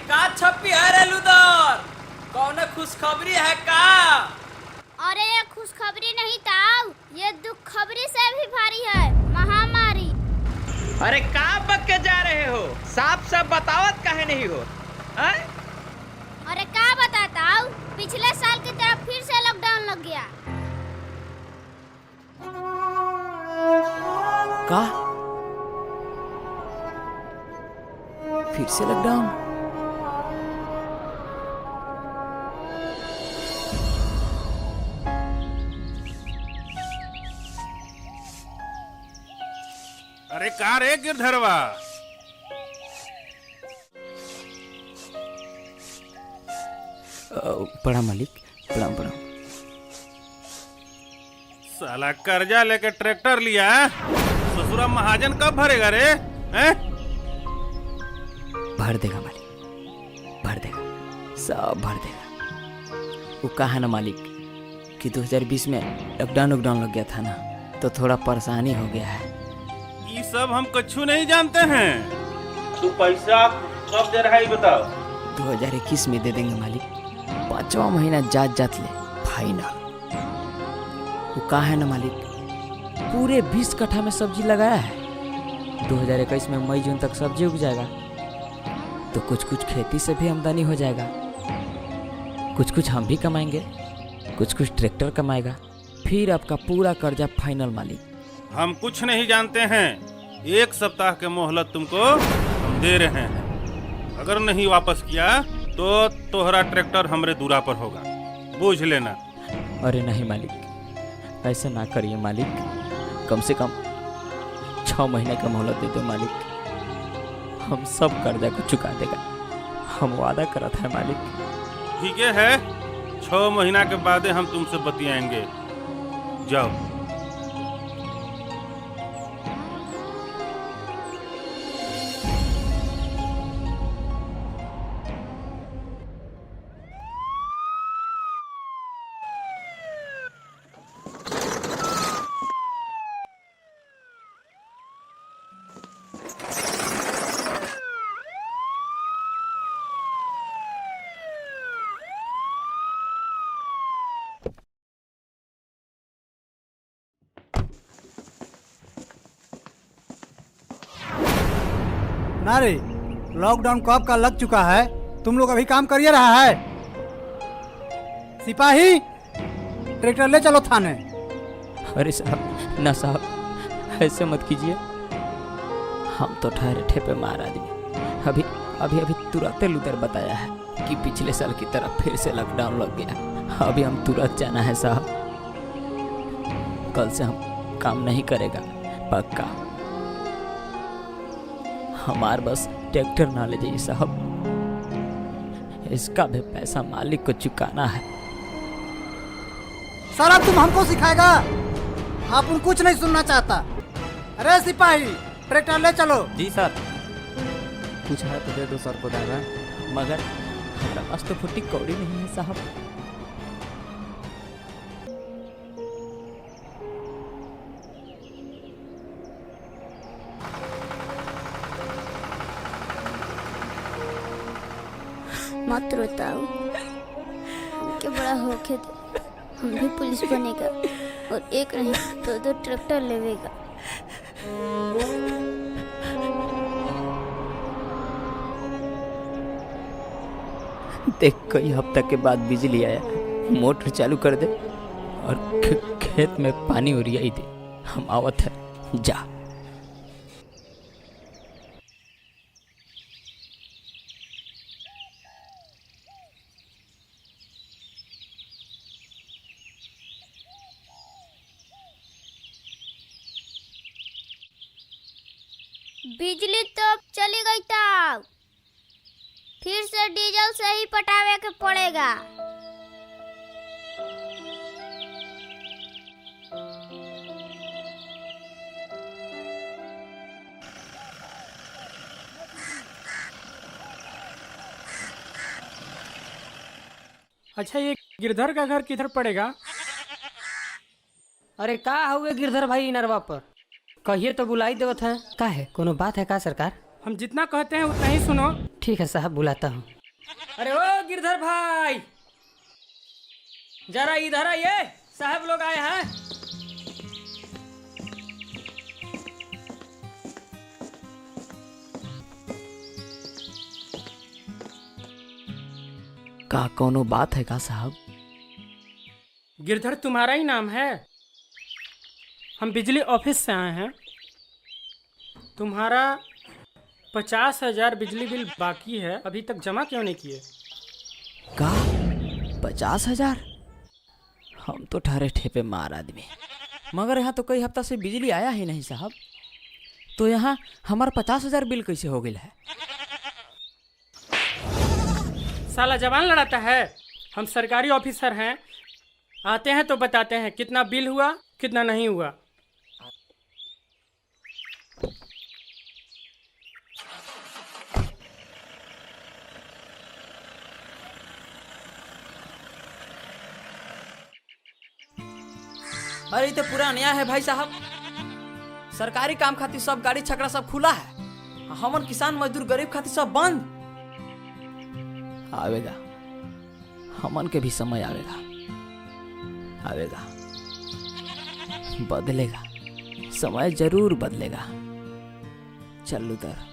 का छप्पी है रे लुदर? कौन खुशखबरी है का? अरे ये खुशखबरी नहीं ताऊ, ये दुख खबरी से भी भारी है, महामारी। अरे का बक के जा रहे हो? साफ साफ बतावत काहे नहीं हो? अरे का बताताऊ, पिछले साल की तरह फिर से लॉकडाउन लग गया। का? फिर से लॉकडाउन? अरे का रे गिरधरवा? प्रणाम मालिक, प्रणाम प्रणाम। साला कर्जा लेके ट्रैक्टर लिया, ससुरा महाजन कब भरेगा रे? हैं? भर देगा मालिक, भर देगा, सब भर देगा। वो कहा ना मालिक कि 2020 में लॉकडाउन लग गया था ना, तो थोड़ा परेशानी हो गया है। ये सब हम कछु नहीं जानते हैं। तू पैसा कब दे रहा है बताओ? 2021 में दे देंगे मालिक, 5वां महीना जात ले फाइनल। वो कहा है ना मालिक, पूरे 20 कट्ठा में सब्जी लगाया है। 2021 में मई जून तक सब्जी उग जाएगा, तो कुछ खेती से भी आमदनी हो जाएगा। कुछ हम भी कमाएंगे, कुछ ट्रैक्टर कमाएगा। फिर आपका पूरा कर्जा फाइनल मालिक। हम कुछ नहीं जानते हैं। 1 सप्ताह के मोहलत तुमको हम दे रहे हैं। अगर नहीं वापस किया तो तोहरा ट्रैक्टर हमरे दूरा पर होगा, बूझ लेना। अरे नहीं मालिक, ऐसा ना करिए मालिक, कम से कम 6 महीने का मोहलत दे दो मालिक। हम सब कर्जा को चुका देगा, हम वादा करा था मालिक। ठीक है, 6 महीना के बाद हम तुमसे बतियाएंगे। जाओ। ना रे, लॉकडाउन कब का लग चुका है, तुम लोग अभी काम करिए रहा है। सिपाही, ट्रैक्टर ले चलो थाने। अरे साहब, ना साहब, ऐसे मत कीजिए। हम तो ठहरे ठेपे मार आदमी। अभी तुरंत लुदर बताया है कि पिछले साल की तरह फिर से लॉकडाउन लग गया। अभी हम तुरंत जाना है साहब। कल से हम काम नहीं करेगा, पक्का। हमार बस ट्रैक्टर ना ले जाइए साहब, इसका भी पैसा मालिक को चुकाना है। सारा तुम हमको सिखाएगा? आप कुछ नहीं सुनना चाहता। अरे सिपाही, ट्रैक्टर ले चलो। जी सर। कुछ है तो दे दो सर को दादा, मगर हमारा पास तो फुट्टी कौड़ी नहीं है साहब। मत रोताऊ, हमके बड़ा होके दे, हम भी पुलिस बनेगा और एक नहीं 2 ट्रैक्टर लेवेगा। देख, कई हफ्ता के बाद बिजली आया, मोटर चालू कर दे और खेत में पानी उड़ियाई दे। हम आवत है, जा। बिजली तो चली गई ताऊ, फिर से डीजल से ही पटावे के पड़ेगा। अच्छा, ये गिरधर का घर किधर पड़ेगा? अरे का हुए गिरधर भाई नरवा पर? कहिए तो बुलाई देवत है। का है, कोनो बात है का सरकार? हम जितना कहते हैं उतना ही सुनो। ठीक है साहब, बुलाता हूँ। अरे ओ गिरधर भाई, जरा इधर आइए, साहब लोग आए हैं। का कोनो बात है का साहब? गिरधर तुम्हारा ही नाम है? हम बिजली ऑफिस से आए हैं। तुम्हारा 50,000 बिजली बिल बाकी है, अभी तक जमा क्यों नहीं किए? का 50,000? हम तो ठहरे ठेपे मार आदमी, मगर यहाँ तो कई हफ्ता से बिजली आया ही नहीं साहब। तो यहाँ हमारा 50,000 बिल कैसे हो गया है? साला जवान लड़ाता है। हम सरकारी ऑफिसर हैं, आते हैं तो बताते हैं कितना बिल हुआ कितना नहीं हुआ। अरे ये तो पूरा अन्याय है भाई साहब। सरकारी काम खातिर सब गाड़ी छकड़ा सब खुला है, हमन किसान मजदूर गरीब खातिर सब बंद। आवेगा, हमन के भी समय आवेगा, आवेगा, बदलेगा, समय जरूर बदलेगा। चल उधर।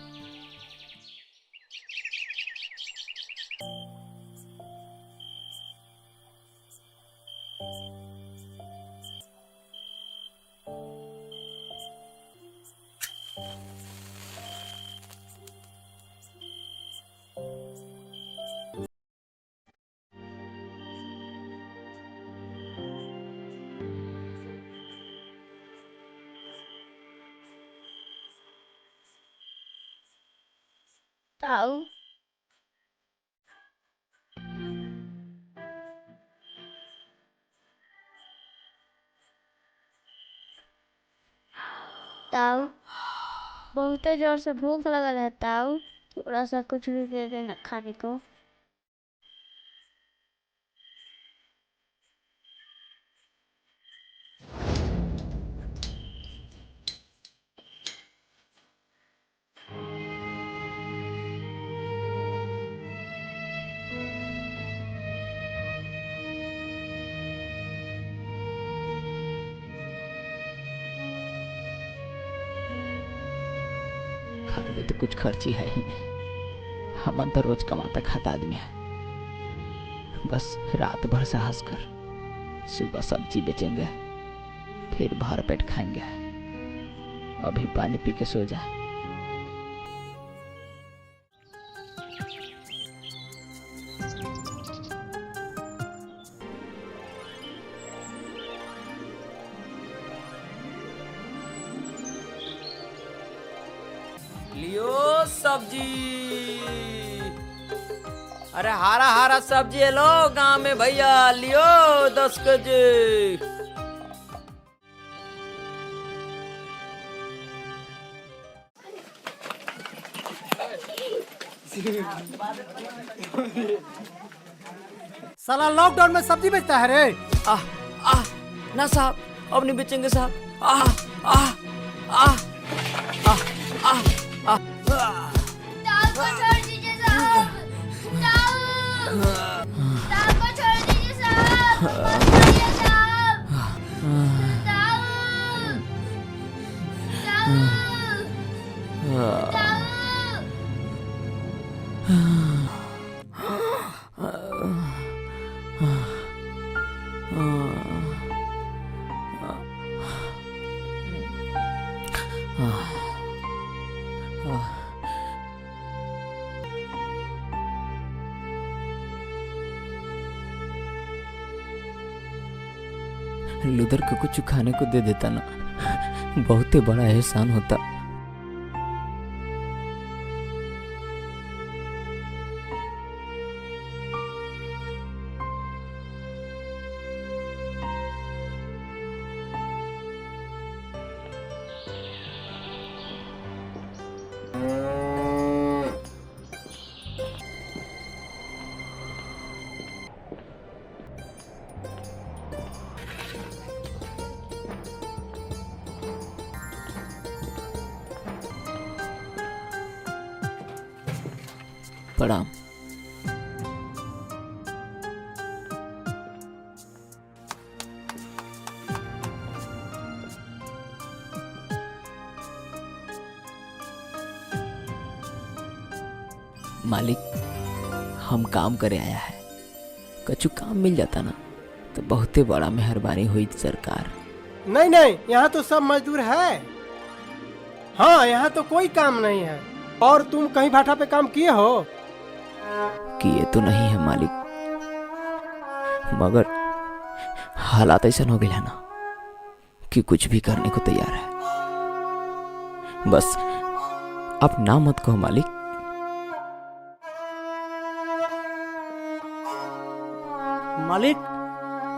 ताऊ ताऊ बहुत जोर से भूख लगल है ताऊ, थोड़ा सा कुछ भी दे देना खाने को। घर में तो कुछ खर्ची है ही नहीं। हमन तो रोज कमाता खाता आदमी है, बस रात भर साहस कर, सुबह सब्जी बेचेंगे, फिर भर पेट खाएंगे। अभी पानी पी के सो जा। लियो सब्जी, अरे हारा हारा सब्जी है लो गांव में भैया, लियो 10 केजी। साला लॉकडाउन में सब्जी बेचता है रे। आह आह, ना साहब, अब नहीं बेचेंगे साहब। आह आह आह आह आह आह। ताऊ को छोड़ दीजिए साहब, ताऊ को छोड़ दीजिए साहब, मत मारिए साहब, ताऊ ताऊ ताऊ। लुदर को कुछ खाने को दे देता ना, बहुत ही बड़ा एहसान होता। प्रणाम। मालिक हम काम करे आया है, कछु काम मिल जाता ना तो बहुते बड़ा मेहरबानी हुई सरकार। नहीं नहीं, यहाँ तो सब मजदूर है। हाँ, यहाँ तो कोई काम नहीं है। और तुम कहीं भाटा पे काम किए हो? किए तो नहीं है मालिक, मगर हालात ऐसा हो गया ना कि कुछ भी करने को तैयार है। बस अब ना मत कहो मालिक। मालिक,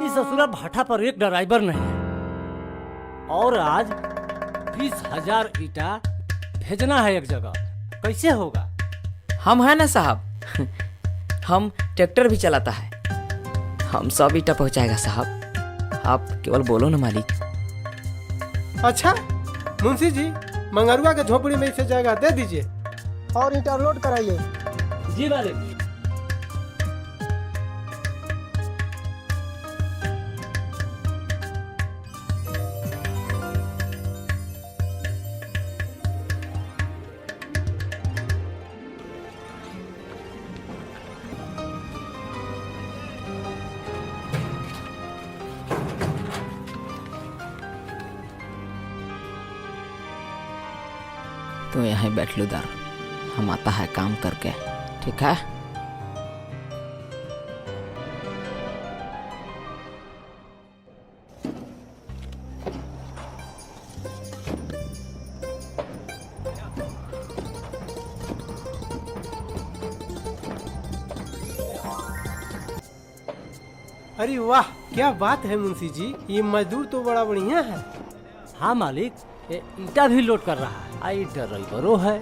इस ससुरा भाटा पर एक ड्राइवर नहीं है और आज 20,000 ईटा भेजना है एक जगह, कैसे होगा? हम है ना साहब, हम ट्रैक्टर भी चलाता है, हम सब ईटा पहुंचाएगा साहब, आप केवल बोलो ना मालिक। अच्छा मुंशी जी, मंगरुआ के झोपड़ी में इसे जगह दे दीजिए और ईंटा लोड कराइए। जी मालिक। तो यहाँ बैठ लो दर, हम आता है काम करके, ठीक है? अरे वाह, क्या बात है मुंशी जी, ये मजदूर तो बड़ा बढ़िया है। हाँ मालिक, ये ईटा भी लोड कर रहा है, आई ड्राइवरों है,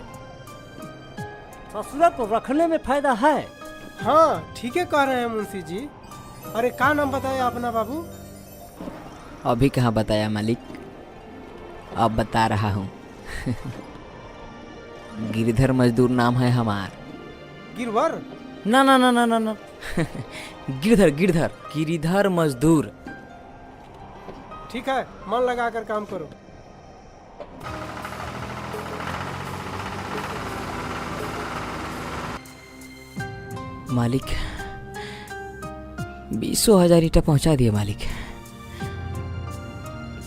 ससुरा को रखने में फायदा है। हाँ ठीक है कह रहे हैं मुंशी जी। अरे क्या नाम बताया अपना बाबू? अभी कहाँ बताया मालिक, अब बता रहा हूँ। गिरधर मजदूर नाम है हमार। गिरवर? ना ना ना ना ना ना। गिरधर गिरधर गिरधर मजदूर। ठीक है, मन लगा कर काम करो। मालिक 20,000 ईटा पहुंचा दिए मालिक,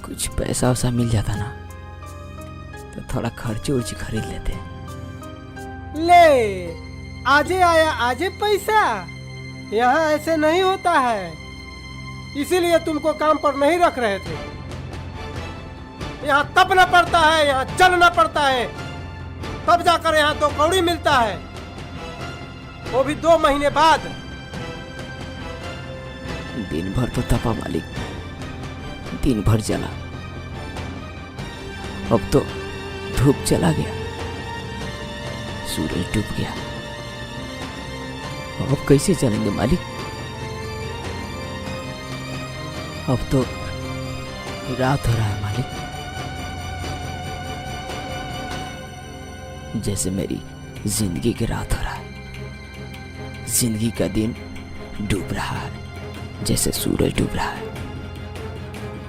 कुछ पैसा वैसा मिल जाता ना तो थोड़ा खर्चे उर्ची खरीद लेते। ले, आजे आया आजे पैसा, यहाँ ऐसे नहीं होता है, इसीलिए तुमको काम पर नहीं रख रहे थे। यहाँ तपना पड़ता है, यहाँ चलना पड़ता है, तब जाकर यहाँ 2 कौड़ी मिलता है, वो भी 2 महीने बाद। दिन भर तो तपा मालिक, दिन भर जला, अब तो धूप चला गया, सूरज डूब गया, अब कैसे चलेंगे मालिक? अब तो रात हो रहा है मालिक, जैसे मेरी जिंदगी की रात हो रहा है। जिंदगी का दिन डूब रहा है जैसे सूरज डूब रहा है।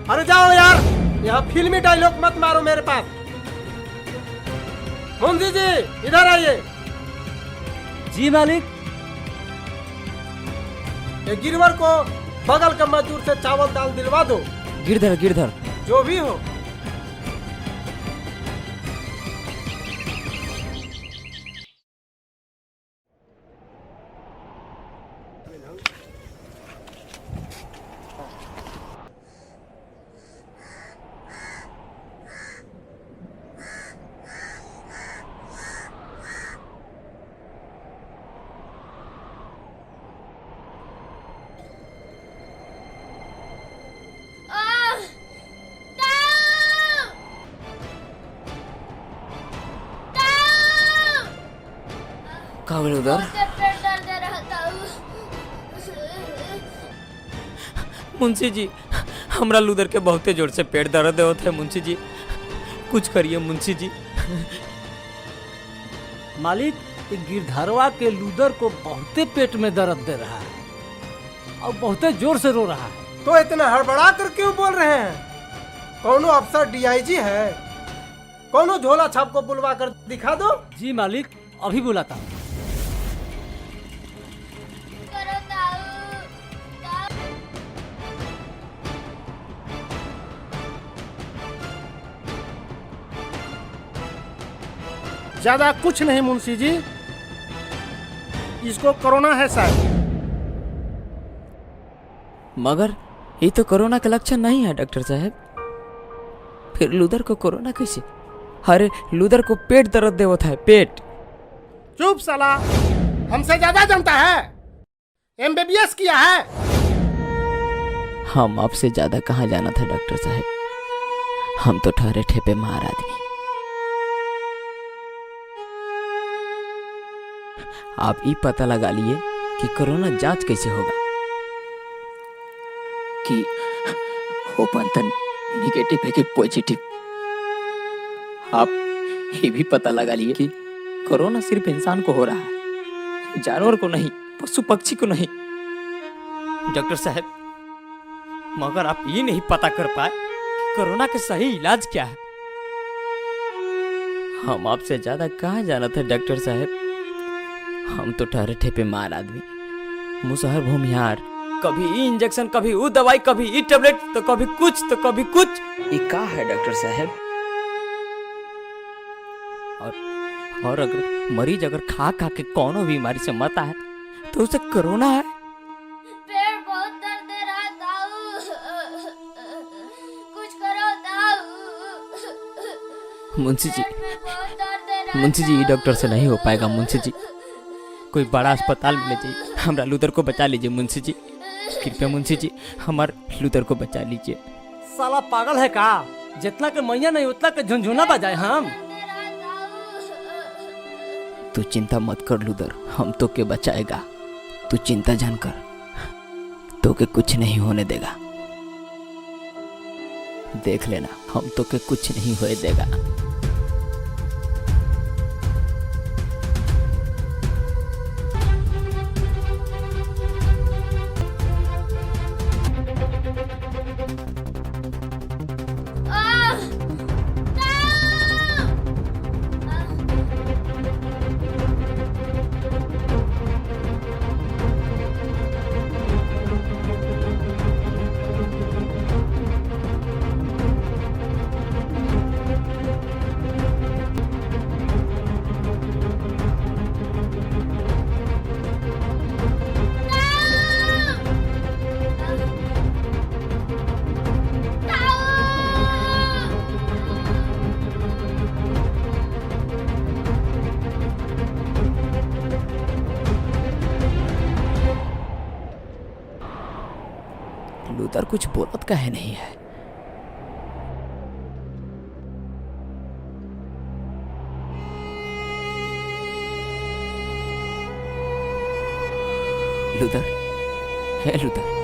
अरे जाओ यार, यहाँ फिल्मी डायलॉग मत मारो मेरे पास। मुंशी जी इधर आइए। जी मालिक। ये गिरवर को बगल के मजदूर से चावल दाल दिलवा दो। गिरधर गिरधर जो भी हो। कहाँ गए उधर? मुंशी जी, हमरा लूदर के बहुते जोर से पेट दर्द होता है मुंशी जी, कुछ करिए मुंशी जी। मालिक, ये गिरधरवा के लूदर को बहुते पेट में दर्द दे रहा है और बहुते जोर से रो रहा है। तो इतना हड़बड़ा कर क्यों बोल रहे हैं? कौनो अफसर डीआईजी है? कौनो झोला छाप को बुलवा कर दिखा दो। जी मालिक, अभी बुलाता हूँ। ज्यादा कुछ नहीं मुंशी जी, इसको कोरोना है शायद। मगर ये तो कोरोना का लक्षण नहीं है डॉक्टर साहब। फिर लूदर को कोरोना कैसे? अरे लूदर को पेट दर्द दे होता है, पेट। चुप साला, हमसे ज्यादा जानता है, एमबीबीएस किया है। हम आपसे ज्यादा कहाँ जाना था डॉक्टर साहब, हम तो ठहरे ठेपे मार आदमी। आप ये पता लगा लिए कि कोरोना जांच कैसे होगा, कि ओपन तन निगेटिव है कि पॉजिटिव। आप ये भी पता लगा लिए कि कोरोना सिर्फ इंसान को हो रहा है, जानवर को नहीं, पशु पक्षी को नहीं। डॉक्टर साहब, मगर आप ये नहीं पता कर पाए कि कोरोना का सही इलाज क्या है। हम आपसे ज्यादा कहाँ जाना था डॉक्टर साहब, हम तो ठहरे ठेपे मार आदमी, मुसहर भूमिहार। कभी ई इंजेक्शन, कभी वो दवाई, कभी ई टेबलेट, तो कभी कुछ तो कभी कुछ। ये क्या है डॉक्टर साहब? और अगर मरीज अगर खा खा के कोनो बीमारी से मरता है तो उसे कोरोना है। पेट बहुत दर्द दे रहा है ताऊ, कुछ करो ताऊ। मुंशी जी, बहुत दर्द दे रहा है मुंशी जी, ये डॉक्टर से नहीं हो पाएगा मुंशी जी, कोई बड़ा अस्पताल में ले जाइए, हमारा लूदर को बचा लीजिए मुंशी जी, कृपया मुंशी जी, हमारे लूदर को बचा लीजिए। साला पागल है का? जितना के मैया नहीं उतना के झुनझुना बजाए हम। तू चिंता मत कर लूदर, हम तो के बचाएगा, तू चिंता जान कर, तो के कुछ नहीं होने देगा। देख लेना, हम तो के कुछ नहीं होने देगा। लूदर कुछ बोलत काहे नहीं है? लूदर, है लूदर,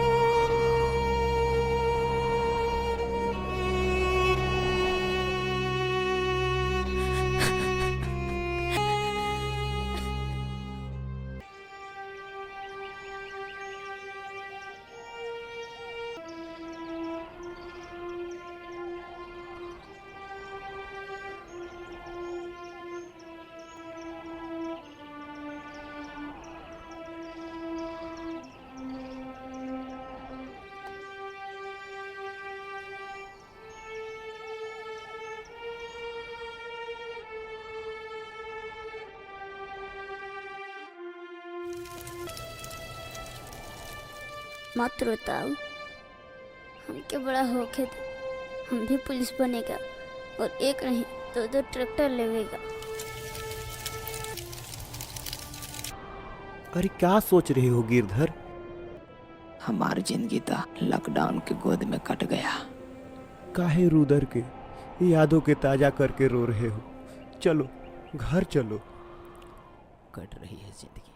मत रोताऊ, हमके बड़ा होके दे, हम भी पुलिस बनेगा और एक नहीं दो दो ट्रैक्टर लेवेगा। अरे क्या सोच रहे हो गिरधर? हमारी जिंदगी तो लॉकडाउन के गोद में कट गया। काहे रुदर के यादों के ताजा करके रो रहे हो? चलो घर चलो। कट रही है जिंदगी।